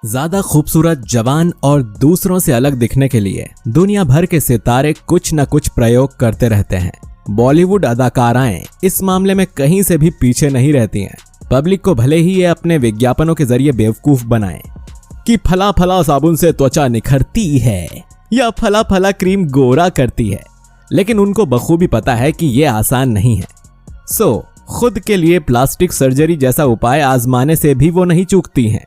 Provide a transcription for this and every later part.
ज्यादा खूबसूरत, जवान और दूसरों से अलग दिखने के लिए दुनिया भर के सितारे कुछ न कुछ प्रयोग करते रहते हैं। बॉलीवुड अदाकाराएं इस मामले में कहीं से भी पीछे नहीं रहती हैं। पब्लिक को भले ही ये अपने विज्ञापनों के जरिए बेवकूफ बनाएं कि फला फला साबुन से त्वचा निखरती है या फला फला क्रीम गोरा करती है, लेकिन उनको बखूबी पता है कि ये आसान नहीं है। खुद के लिए प्लास्टिक सर्जरी जैसा उपाय आजमाने से भी वो नहीं चूकती हैं।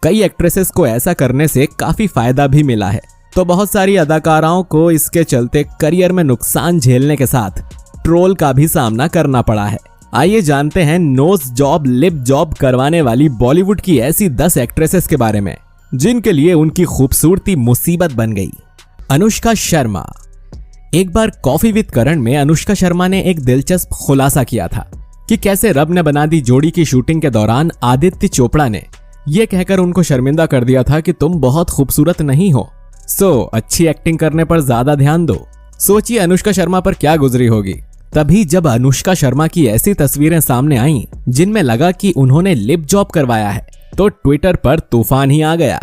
कई एक्ट्रेसेस को ऐसा करने से काफी फायदा भी मिला है, तो बहुत सारी अदाकाराओं को इसके चलते करियर में नुकसान झेलने के साथ ट्रोल का भी सामना करना पड़ा है। आइए जानते हैं नोज जॉब, लिप जॉब करवाने वाली बॉलीवुड की ऐसी 10 एक्ट्रेसेस के बारे में जिनके लिए उनकी खूबसूरती मुसीबत बन गई। अनुष्का शर्मा। एक बार कॉफी विद करण में अनुष्का शर्मा ने एक दिलचस्प खुलासा किया था कि कैसे रब ने बना दी जोड़ी की शूटिंग के दौरान आदित्य चोपड़ा ने यह कहकर उनको शर्मिंदा कर दिया था कि तुम बहुत खूबसूरत नहीं हो, अच्छी एक्टिंग करने पर ज्यादा ध्यान दो। सोचिए अनुष्का शर्मा पर क्या गुजरी होगी। तभी जब अनुष्का शर्मा की ऐसी तस्वीरें सामने आईं जिनमें लगा कि उन्होंने लिप जॉब करवाया है, तो ट्विटर पर तूफान ही आ गया।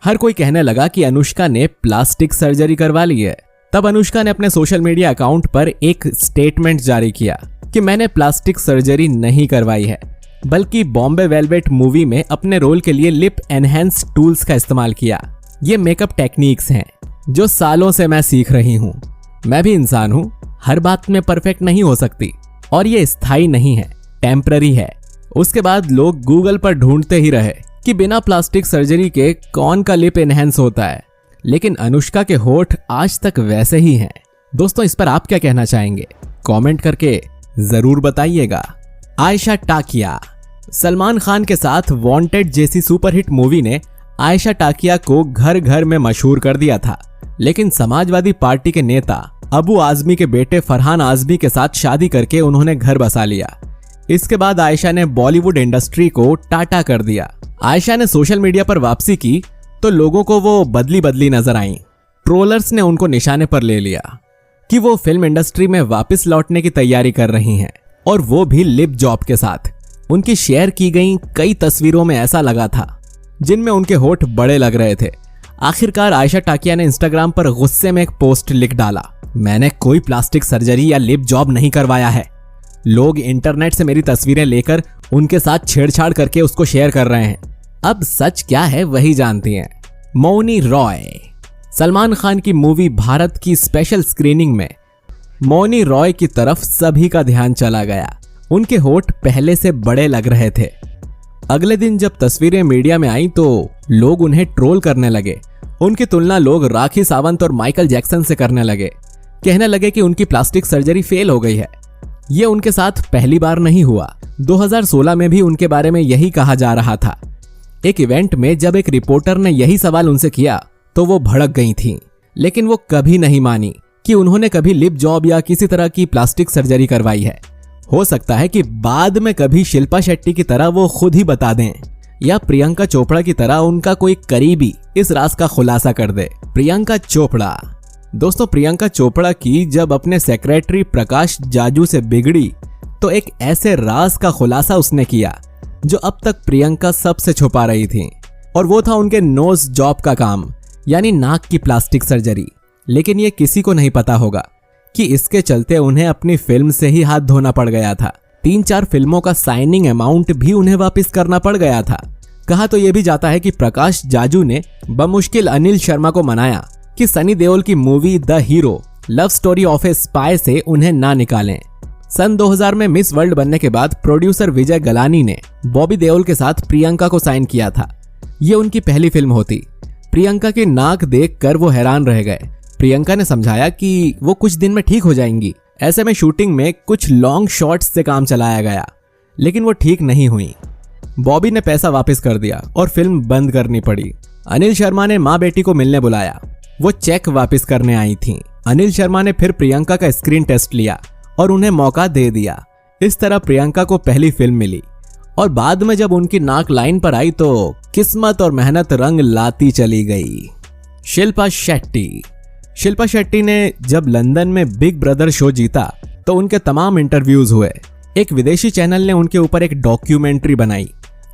हर कोई कहने लगा कि अनुष्का ने प्लास्टिक सर्जरी करवा ली है। तब अनुष्का ने अपने सोशल मीडिया अकाउंट पर एक स्टेटमेंट जारी किया कि मैंने प्लास्टिक सर्जरी नहीं करवाई है, बल्कि बॉम्बे वेलवेट मूवी में अपने रोल के लिए लिप एनहेंस टूल्स का इस्तेमाल किया। ये मेकअप टेक्निक्स हैं जो सालों से मैं सीख रही हूँ। मैं भी इंसान हूँ, हर बात में परफेक्ट नहीं हो सकती, और ये स्थायी नहीं है, टेम्पररी है। उसके बाद लोग गूगल पर ढूंढते ही रहे कि बिना प्लास्टिक सर्जरी के कौन का लिप एनहेंस होता है, लेकिन अनुष्का के होठ आज तक वैसे ही हैं। दोस्तों, इस पर आप क्या कहना चाहेंगे? कमेंट करके जरूर बताइएगा। आयशा टाकिया। सलमान खान के साथ वांटेड जैसी सुपरहिट मूवी ने आयशा टाकिया को घर घर में मशहूर कर दिया था, लेकिन समाजवादी पार्टी के नेता अबू आजमी के बेटे फरहान आजमी के साथ शादी करके उन्होंने घर बसा लिया। इसके बाद आयशा ने बॉलीवुड इंडस्ट्री को टाटा कर दिया। आयशा ने सोशल मीडिया पर वापसी की तो लोगों को वो बदली बदली नजर आई। ट्रोलर्स ने उनको निशाने पर ले लिया कि वो फिल्म इंडस्ट्री में वापस लौटने की तैयारी कर रही हैं, और वो भी लिप जॉब के साथ। उनकी शेयर की गई कई तस्वीरों में ऐसा लगा था जिनमें उनके होठ बड़े लग रहे थे। आखिरकार आयशा टाकिया ने इंस्टाग्राम पर गुस्से में एक पोस्ट लिख डाला, मैंने कोई प्लास्टिक सर्जरी या लिप जॉब नहीं करवाया है। लोग इंटरनेट से मेरी तस्वीरें लेकर उनके साथ छेड़छाड़ करके उसको शेयर कर रहे हैं। अब सच क्या है वही जानती हैं। मौनी रॉय। सलमान खान की मूवी भारत की स्पेशल स्क्रीनिंग में मौनी रॉय की तरफ सभी का ध्यान चला गया। उनके होठ पहले से बड़े लग रहे थे। अगले दिन जब तस्वीरें मीडिया में आई तो लोग उन्हें ट्रोल करने लगे। उनकी तुलना लोग राखी सावंत और माइकल जैक्सन से करने लगे। कहने लगे कि उनकी प्लास्टिक सर्जरी फेल हो गई है। ये उनके साथ पहली बार नहीं हुआ। 2016 में भी उनके बारे में यही कहा जा रहा था। एक इवेंट में जब एक रिपोर्टर ने यही सवाल उनसे किया तो वो भड़क गई थीं, लेकिन वो कभी नहीं मानी कि उन्होंने कभी लिप जॉब या किसी तरह की प्लास्टिक सर्जरी करवाई है। हो सकता है कि बाद में कभी शिल्पा शेट्टी की तरह वो खुद ही बता दें, या प्रियंका चोपड़ा की तरह उनका कोई करीबी इस राज का खुलासा कर दे। प्रियंका चोपड़ा। दोस्तों, प्रियंका चोपड़ा की जब अपने सेक्रेटरी प्रकाश जाजू से बिगड़ी तो एक ऐसे राज का खुलासा उसने किया जो अब तक प्रियंका सबसे छुपा रही थी, और वो था उनके नोज जॉब का काम, यानी नाक की प्लास्टिक सर्जरी। लेकिन ये किसी को नहीं पता होगा कि इसके चलते उन्हें अपनी फिल्म से ही हाथ धोना पड़ गया था। 3-4 फिल्मों का साइनिंग अमाउंट भी उन्हें वापस करना पड़ गया था। कहा तो यह भी जाता है कि प्रकाश जाजू ने बमुश्किल अनिल शर्मा को मनाया कि सनी देओल की movie the hero love story of A spy से उन्हें ना निकालें। सन 2000 में मिस वर्ल्ड बनने के बाद प्रोड्यूसर विजय गलानी ने बॉबी देओल के साथ प्रियंका को साइन किया था। ये उनकी पहली फिल्म होती। प्रियंका की नाक देखकर वो हैरान रह गए। प्रियंका ने समझाया कि वो कुछ दिन में ठीक हो जाएंगी। ऐसे में शूटिंग में कुछ लॉन्ग शॉट्स से काम चलाया गया, लेकिन वो ठीक नहीं हुई। बॉबी ने पैसा वापस कर दिया और फिल्म बंद करनी पड़ी। अनिल शर्मा ने माँ बेटी को मिलने बुलाया। वो चेक वापस करने आई थीं। अनिल शर्मा ने फिर प्रियंका का स्क्रीन टेस्ट लिया और उन्हें मौका दे दिया। इस तरह प्रियंका को पहली फिल्म मिली, और बाद में जब उनकी नाक लाइन पर आई तो किस्मत और मेहनत रंग लाती चली गई। शिल्पा शेट्टी। शिल्पा शेट्टी ने जब लंदन में बिग ब्रदर शो जीता तो उनके तमाम इंटरव्यूज हुए। एक विदेशी चैनल ने उनके ऊपर एक डॉक्यूमेंट्री बनाई।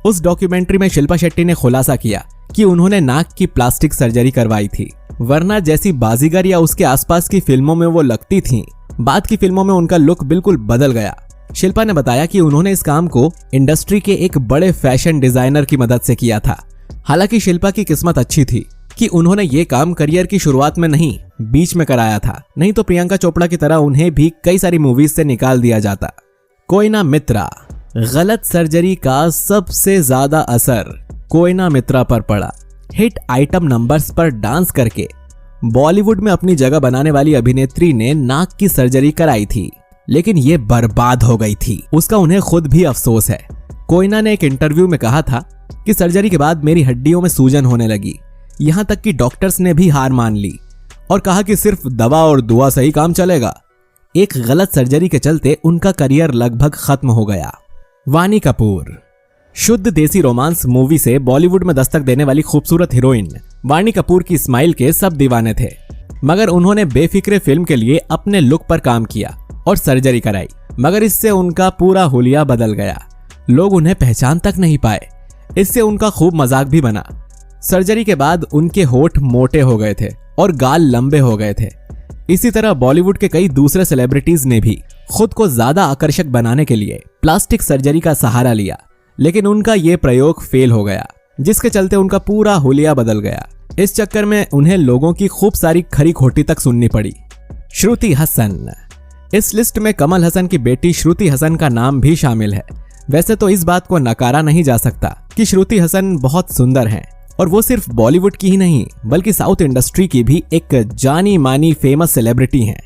उस डॉक्यूमेंट्री में शिल्पा शेट्टी ने खुलासा किया कि उन्होंने नाक की प्लास्टिक सर्जरी करवाई थी, वरना जैसी बाजीगर या उसके आसपास की फिल्मों में वो लगती थीं, बाद की फिल्मों में उनका लुक बिल्कुल बदल गया। शिल्पा ने बताया कि उन्होंने इस काम को इंडस्ट्री के एक बड़े फैशन डिजाइनर की मदद से किया था। हालांकि शिल्पा की किस्मत अच्छी थी कि उन्होंने ये काम करियर की शुरुआत में नहीं, बीच में कराया था, नहीं तो प्रियंका चोपड़ा की तरह उन्हें भी कई सारी मूवीज से निकाल दिया जाता। कोयना मित्रा, गलत सर्जरी का सबसे ज्यादा असर कोयना मित्रा पर पड़ा। हिट आइटम नंबर्स पर डांस करके बॉलीवुड में अपनी जगह बनाने वाली अभिनेत्री ने नाक की सर्जरी कराई थी, लेकिन ये बर्बाद हो गई थी। उसका उन्हें खुद भी अफसोस है। कोयना ने एक इंटरव्यू में कहा था कि सर्जरी के बाद मेरी हड्डियों में सूजन होने लगी, यहां तक कि डॉक्टर्स ने भी हार मान ली और कहा कि सिर्फ दवा और दुआ से ही काम चलेगा। एक गलत सर्जरी के चलते उनका करियर लगभग खत्म हो गया। वानी कपूर, शुद्ध देसी रोमांस मूवी से बॉलीवुड में दस्तक देने वाली खूबसूरत हीरोइन वानी कपूर की स्माइल के सब दीवाने थे, मगर उन्होंने बेफिक्रे फिल्म के लिए अपने लुक पर काम किया और सर्जरी कराई, मगर इससे उनका पूरा हुलिया बदल गया। लोग उन्हें पहचान तक नहीं पाए। इससे उनका खूब मजाक भी बना। सर्जरी के बाद उनके होठ मोटे हो गए थे और गाल लंबे हो गए थे। इसी तरह बॉलीवुड के कई दूसरे सेलिब्रिटीज ने भी खुद को ज्यादा आकर्षक बनाने के लिए प्लास्टिक सर्जरी का सहारा लिया, लेकिन उनका ये प्रयोग फेल हो गया, जिसके चलते उनका पूरा हुलिया बदल गया। इस चक्कर में उन्हें लोगों की खूब सारी खरी खोटी तक सुननी पड़ी। श्रुति हसन, इस लिस्ट में कमल हसन की बेटी श्रुति हसन का नाम भी शामिल है। वैसे तो इस बात को नकारा नहीं जा सकता कि श्रुति हसन बहुत सुंदर हैं और वो सिर्फ बॉलीवुड की ही नहीं बल्कि साउथ इंडस्ट्री की भी एक जानी मानी फेमस सेलिब्रिटी हैं,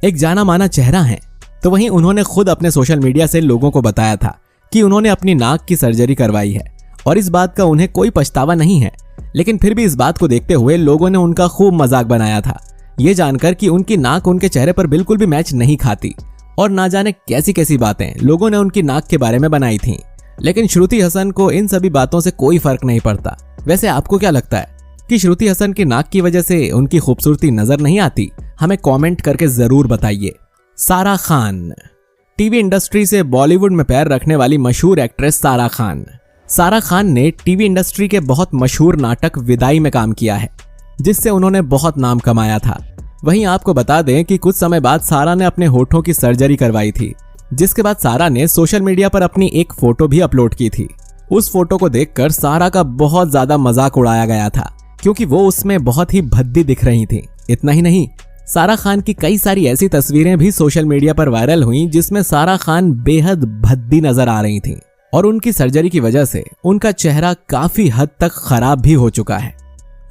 एक जाना माना चेहरा हैं। तो वहीं उन्होंने खुद अपने सोशल मीडिया से लोगों को बताया था कि उन्होंने अपनी नाक की सर्जरी करवाई है और इस बात का उन्हें कोई पछतावा नहीं है। लेकिन फिर भी इस बात को देखते हुए लोगों ने उनका खूब मजाक बनाया था, ये जानकर कि उनकी नाक उनके चेहरे पर बिल्कुल भी मैच नहीं खाती और ना जाने कैसी कैसी बातें लोगों ने उनकी नाक के बारे में बनाई थीं। लेकिन श्रुति हसन को इन सभी बातों से कोई फर्क नहीं पड़ता। वैसे आपको क्या लगता है कि श्रुति हसन की नाक की वजह से उनकी खूबसूरती नजर नहीं आती? हमें कमेंट करके जरूर बताइए। सारा खान, टीवी इंडस्ट्री से बॉलीवुड में पैर रखने वाली मशहूर एक्ट्रेस सारा खान। सारा खान ने टीवी इंडस्ट्री के बहुत मशहूर नाटक विदाई में काम किया है, जिससे उन्होंने बहुत नाम कमाया था। वहीं आपको बता दें कि कुछ समय बाद सारा ने अपने होठों की सर्जरी करवाई थी, जिसके बाद सारा ने सोशल मीडिया पर अपनी एक फोटो भी अपलोड की थी। उस फोटो को देखकर सारा का बहुत ज्यादा मजाक उड़ाया गया था, क्योंकि वो उसमें बहुत ही भद्दी दिख रही थी। इतना ही नहीं, सारा खान की कई सारी ऐसी तस्वीरें भी सोशल मीडिया पर वायरल हुई जिसमें सारा खान बेहद भद्दी नजर आ रही थी और उनकी सर्जरी की वजह से उनका चेहरा काफी हद तक खराब भी हो चुका है।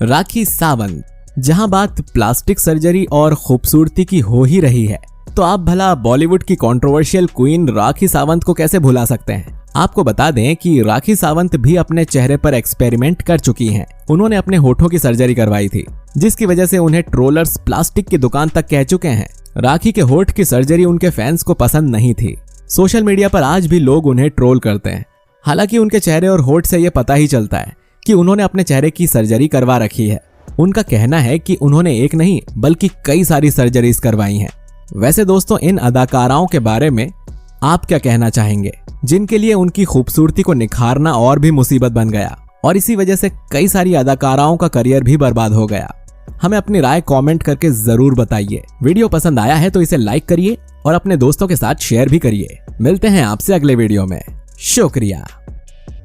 राखी सावंत, जहां बात प्लास्टिक सर्जरी और खूबसूरती की हो ही रही है, तो आप भला बॉलीवुड की कंट्रोवर्शियल क्वीन राखी सावंत को कैसे भुला सकते हैं? आपको बता दें कि राखी सावंत भी अपने चेहरे पर एक्सपेरिमेंट कर चुकी हैं। उन्होंने अपने होठों की सर्जरी करवाई थी, जिसकी वजह से उन्हें ट्रोलर्स प्लास्टिक की दुकान तक कह चुके हैं। राखी के होठ की सर्जरी उनके फैंस को पसंद नहीं थी। सोशल मीडिया पर आज भी लोग उन्हें ट्रोल करते हैं। हालांकि उनके चेहरे और होठ से यह पता ही चलता है कि उन्होंने अपने चेहरे की सर्जरी करवा रखी है। उनका कहना है कि उन्होंने एक नहीं बल्कि कई सारी सर्जरीज करवाई हैं। वैसे दोस्तों, इन अदाकाराओं के बारे में आप क्या कहना चाहेंगे, जिनके लिए उनकी खूबसूरती को निखारना और भी मुसीबत बन गया और इसी वजह से कई सारी अदाकाराओं का करियर भी बर्बाद हो गया? हमें अपनी राय कमेंट करके जरूर बताइए। वीडियो पसंद आया है तो इसे लाइक करिए और अपने दोस्तों के साथ शेयर भी करिए। मिलते हैं आपसे अगले वीडियो में। शुक्रिया।